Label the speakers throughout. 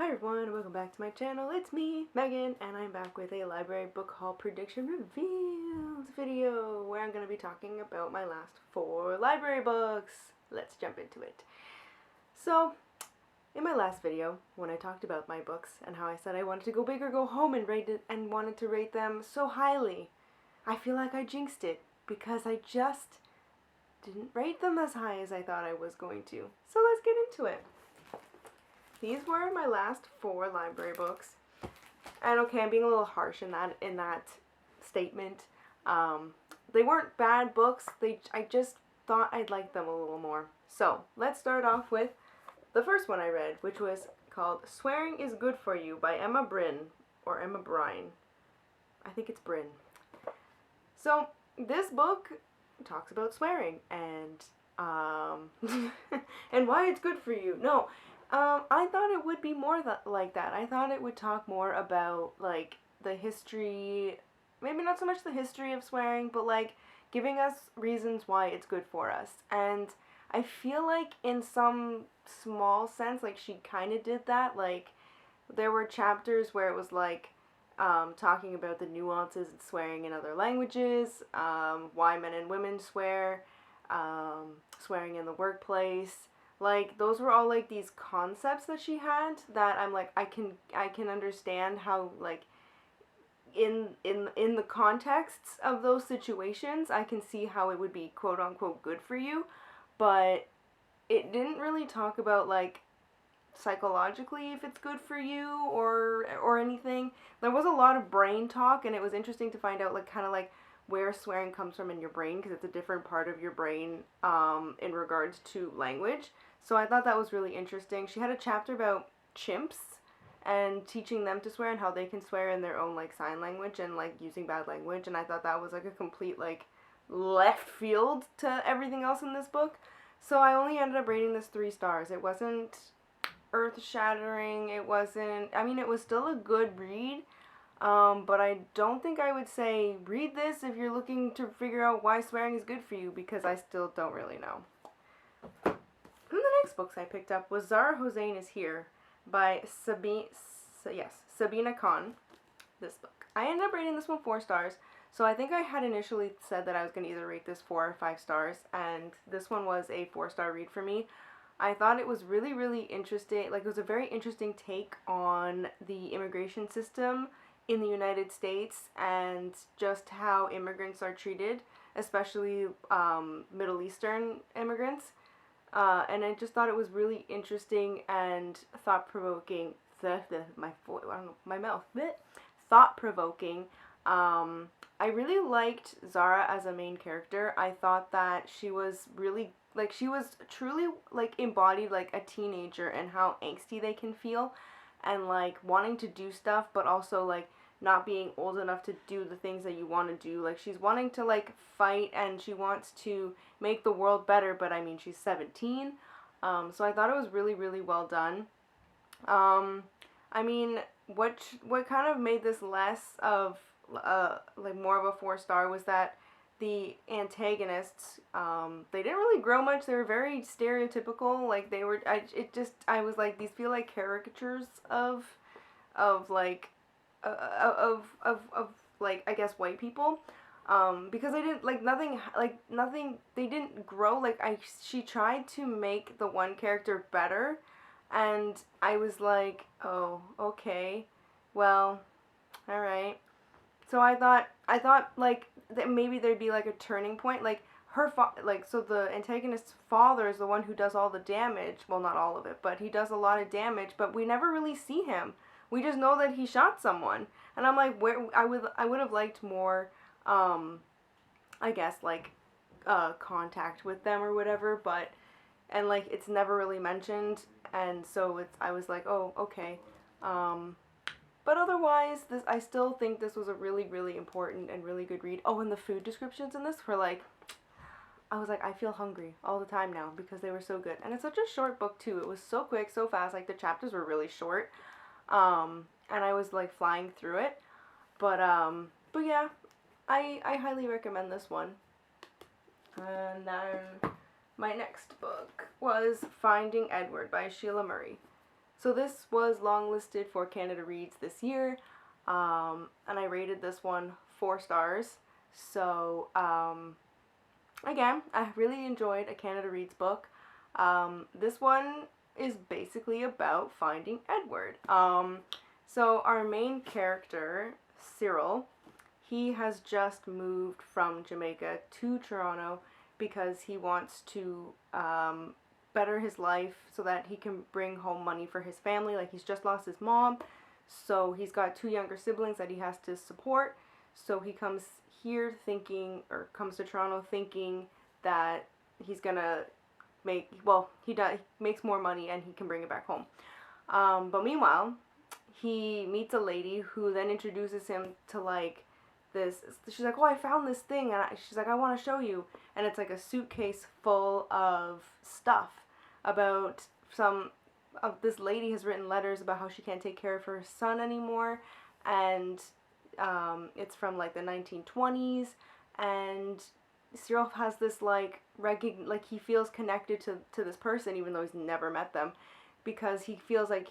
Speaker 1: Hi everyone, welcome back to my channel. It's me, Megan, and I'm back with a library book haul prediction reveals video where I'm going to be talking about my last 4 library books. Let's jump into it. So, in my last video, when I talked about my books and how I said I wanted to go big or go home and rate it and wanted to rate them so highly, I feel like I jinxed it because I just didn't rate them as high as I thought I was going to. So let's get into it. These were my last 4 library books, and okay, I'm being a little harsh in that statement. They weren't bad books. I just thought I'd like them a little more. So let's start off with the first one I read, which was called "Swearing is Good for You" by Emma Bryn or Emma Brine. I think it's Bryn. So this book talks about swearing and and why it's good for you. No. I thought it would be more like that. I thought it would talk more about, like, the history, maybe not so much the history of swearing, but, like, giving us reasons why it's good for us. And I feel like in some small sense, like, she kind of did that. Like, there were chapters where it was, like, talking about the nuances of swearing in other languages, why men and women swear, swearing in the workplace. Like, those were all, like, these concepts that she had that I'm like, I can understand how, like, in the contexts of those situations, I can see how it would be quote unquote good for you, but it didn't really talk about, like, psychologically if it's good for you or anything. There was a lot of brain talk, and it was interesting to find out, like, kind of like where swearing comes from in your brain, because it's a different part of your brain in regards to language. So I thought that was really interesting. She had a chapter about chimps and teaching them to swear and how they can swear in their own, like, sign language and, like, using bad language, and I thought that was, like, a complete, like, left field to everything else in this book. So I only ended up rating this 3 stars. It wasn't earth-shattering. It wasn't, I mean, it was still a good read, but I don't think I would say read this if you're looking to figure out why swearing is good for you, because I still don't really know. And the next books I picked up was Zara Hossein is Here by Sabina Khan. This book. I ended up rating this one 4 stars. So I think I had initially said that I was going to either rate this 4 or 5 stars, and this one was a 4-star read for me. I thought it was really, really interesting. Like, it was a very interesting take on the immigration system in the United States and just how immigrants are treated, especially Middle Eastern immigrants. And I just thought it was really interesting and thought-provoking. My mouth. Thought-provoking. I really liked Zara as a main character. I thought that she was really, like, she was truly, like, embodied, like, a teenager and how angsty they can feel and, like, wanting to do stuff, but also, like, not being old enough to do the things that you want to do. Like, she's wanting to, like, fight, and she wants to make the world better, but I mean, she's 17. So I thought it was really, really well done. I mean, what kind of made this less of, like, more of a 4-star was that the antagonists, they didn't really grow much. They were very stereotypical. Like, they were, I was like, these feel like caricatures of like, like, I guess, white people. Because they didn't, like, nothing, they didn't grow. Like, she tried to make the one character better, and I was like, oh, okay, well, alright. So I thought, like, that maybe there'd be, like, a turning point, like, so the antagonist's father is the one who does all the damage, well, not all of it, but he does a lot of damage, but we never really see him. We just know that he shot someone, and I'm like, I would have liked more, I guess, like, contact with them or whatever, but, and, like, it's never really mentioned, and so I was like, oh, okay. But otherwise, I still think this was a really, really important and really good read. Oh, and the food descriptions in this were, like, I was like, I feel hungry all the time now because they were so good. And it's such a short book, too. It was so quick, so fast. Like, the chapters were really short. And I was, like, flying through it. But yeah, I highly recommend this one. And then my next book was Finding Edward by Sheila Murray. So this was longlisted for Canada Reads this year, and I rated this one 4 stars. So again, I really enjoyed a Canada Reads book. This one is basically about finding Edward. So our main character, Cyril, he has just moved from Jamaica to Toronto because he wants to better his life so that he can bring home money for his family. Like, he's just lost his mom, so he's got 2 younger siblings that he has to support. So he comes here thinking, or comes to Toronto thinking that he's gonna make, well, he makes more money and he can bring it back home. But meanwhile, he meets a lady who then introduces him to like this. She's like, oh, I found this thing, and she's like, I want to show you. And it's like a suitcase full of stuff about some of this lady has written letters about how she can't take care of her son anymore, and it's from like the 1920s, and Cyril has this like like he feels connected to this person even though he's never met them, because he feels like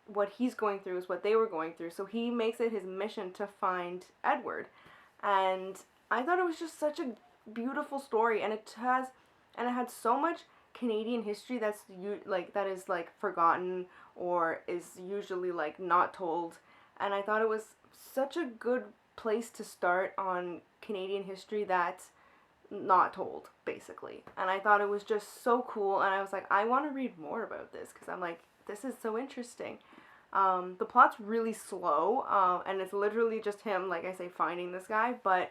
Speaker 1: what he's going through is what they were going through. So he makes it his mission to find Edward, and I thought it was just such a beautiful story, and it had so much Canadian history that is like forgotten or is usually like not told, and I thought it was such a good place to start on Canadian history that's not told, basically. And I thought it was just so cool, and I was like, I want to read more about this because I'm like, this is so interesting. The plot's really slow, and it's literally just him, like I say, finding this guy, but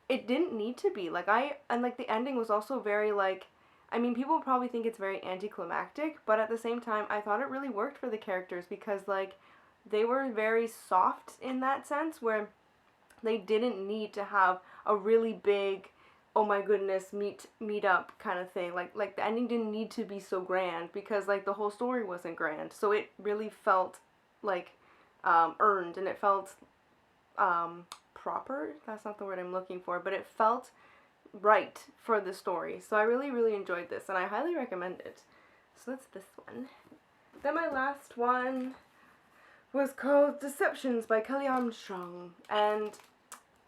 Speaker 1: it didn't need to be. And like the ending was also very like, I mean, people probably think it's very anticlimactic, but at the same time, I thought it really worked for the characters because like they were very soft in that sense where they didn't need to have a really big, oh my goodness, meet up kind of thing. Like the ending didn't need to be so grand because like the whole story wasn't grand. So it really felt like earned, and it felt proper. That's not the word I'm looking for, but it felt right for the story. So I really, really enjoyed this, and I highly recommend it. So that's this one. Then my last one was called Deceptions by Kelly Armstrong, and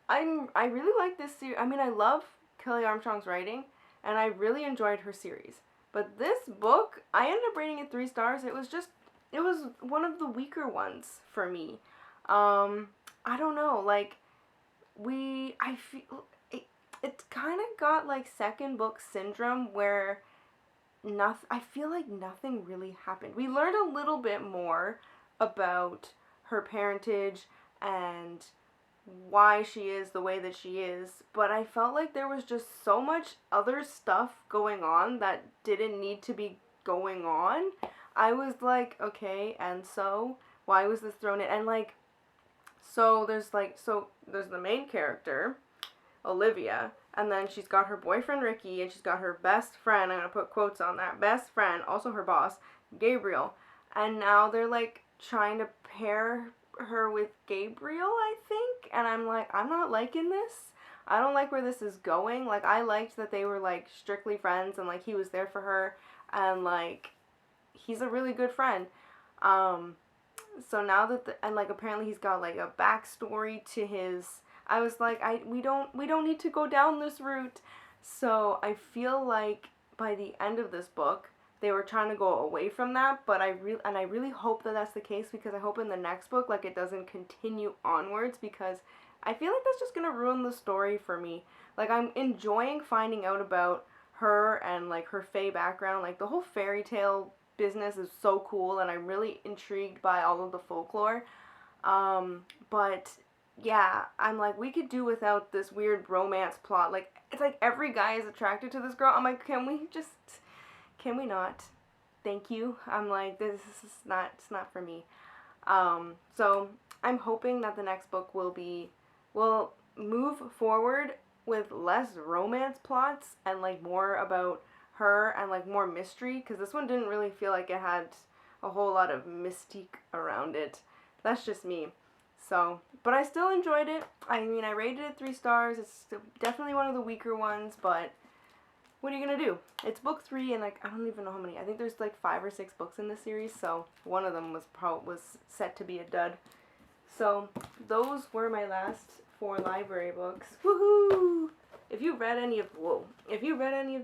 Speaker 1: I really like this series. I mean, I love Kelly Armstrong's writing, and I really enjoyed her series. But this book, I ended up rating it 3 stars. It was one of the weaker ones for me. I don't know, like, I feel, it kind of got, like, second book syndrome where I feel like nothing really happened. We learned a little bit more about her parentage and why she is the way that she is, but I felt like there was just so much other stuff going on that didn't need to be going on. I was like, okay, and so why was this thrown in? And like, so there's the main character, Olivia, and then she's got her boyfriend Ricky, and she's got her best friend, I'm gonna put quotes on that, best friend, also her boss, Gabriel. And now they're like trying to pair her with Gabriel, I think, and I'm like, I'm not liking this. I don't like where this is going. Like, I liked that they were like strictly friends, and like he was there for her, and like he's a really good friend. So now that and like apparently he's got like a backstory to his. I was like, we don't need to go down this route. So I feel like by the end of this book, they were trying to go away from that, but I really hope that that's the case, because I hope in the next book, like, it doesn't continue onwards, because I feel like that's just gonna ruin the story for me. Like, I'm enjoying finding out about her and like her fae background. Like, the whole fairy tale business is so cool, and I'm really intrigued by all of the folklore. But yeah, I'm like, we could do without this weird romance plot. Like, it's like every guy is attracted to this girl. I'm like, can we not? Thank you. I'm like, this is not, it's not for me. So I'm hoping that the next book will move forward with less romance plots and like more about her and like more mystery, because this one didn't really feel like it had a whole lot of mystique around it. That's just me. So, but I still enjoyed it. I mean, I rated it 3 stars. It's definitely one of the weaker ones, but what are you gonna do? It's book 3, and like I don't even know how many. I think there's like 5 or 6 books in this series, so one of them was set to be a dud. So those were my last 4 library books. Woohoo! If you read any of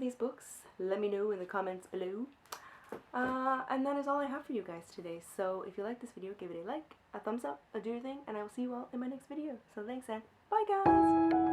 Speaker 1: these books, let me know in the comments below. And that is all I have for you guys today. So if you like this video, give it a like, a thumbs up, do your thing, and I will see you all in my next video. So thanks, and bye guys!